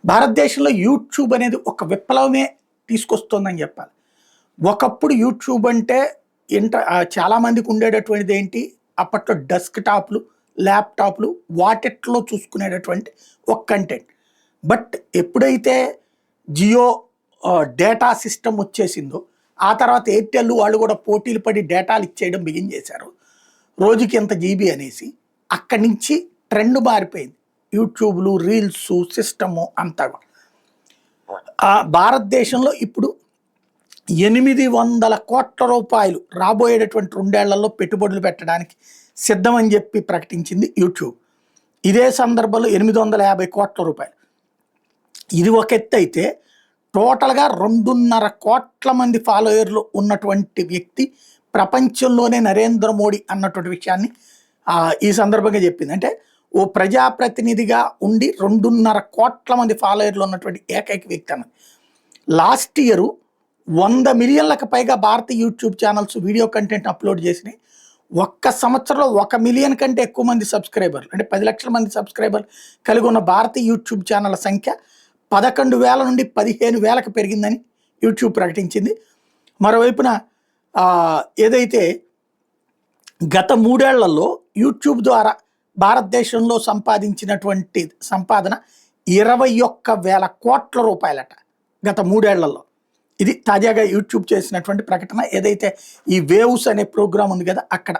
భారతదేశంలో యూట్యూబ్ అనేది ఒక విప్లవమే తీసుకొస్తుందని చెప్పాలి. ఒకప్పుడు యూట్యూబ్ అంటే చాలా మందికి ఉండేటటువంటిది ఏంటి, అప్పట్లో డెస్క్ టాప్లు, ల్యాప్‌టాప్‌లు వాటిట్లో చూసుకునేటటువంటి ఒక కంటెంట్. బట్ ఎప్పుడైతే జియో డేటా సిస్టమ్ వచ్చేసిందో, ఆ తర్వాత ఎయిర్‌టెల్ వాళ్ళు కూడా పోటీలు పడి డేటాలు ఇచ్చేయడం బిగించేశారు. రోజుకి ఎంత జీబీ అనేసి. అక్కడి నుంచి ట్రెండ్ మారిపోయింది. యూట్యూబ్‌లు, రీల్సు, సిస్టము అంతా కూడా. భారతదేశంలో ఇప్పుడు 800 కోట్ల రూపాయలు రాబోయేటటువంటి 2 ఏళ్లలో పెట్టుబడులు పెట్టడానికి సిద్ధమని చెప్పి ప్రకటించింది యూట్యూబ్. ఇదే సందర్భంలో 850 కోట్ల రూపాయలు. ఇది ఒక ఎత్తు అయితే, టోటల్‌గా 2.5 కోట్ల మంది ఫాలోయర్లు ఉన్నటువంటి వ్యక్తి ప్రపంచంలోనే నరేంద్ర మోడీ అన్నటువంటి విషయాన్ని ఈ సందర్భంగా చెప్పింది. అంటే ఓ ప్రజాప్రతినిధిగా ఉండి 2.5 కోట్ల మంది ఫాలోయర్లు ఉన్నటువంటి ఏకైక వ్యక్తి అన్నది. లాస్ట్ ఇయర్ 100 మిలియన్లకు పైగా భారతీయ YouTube channels video content upload చేసినాయి. ఒక్క సంవత్సరంలో 1 మిలియన్ కంటే ఎక్కువ మంది సబ్స్క్రైబర్లు, అంటే 10 లక్షల మంది సబ్స్క్రైబర్లు కలిగి ఉన్న భారతీయ యూట్యూబ్ ఛానళ్ళ సంఖ్య 11,000 నుండి 15,000కు పెరిగిందని యూట్యూబ్ ప్రకటించింది. మరోవైపున ఏదైతే గత 3 ఏళ్లలో యూట్యూబ్ ద్వారా భారతదేశంలో సంపాదించినటువంటి సంపాదన 21,000 కోట్ల రూపాయలట గత 3 ఏళ్లలో. ఇది తాజాగా యూట్యూబ్ చేసినటువంటి ప్రకటన. ఏదైతే ఈ వేవ్స్ అనే ప్రోగ్రామ్ ఉంది కదా, అక్కడ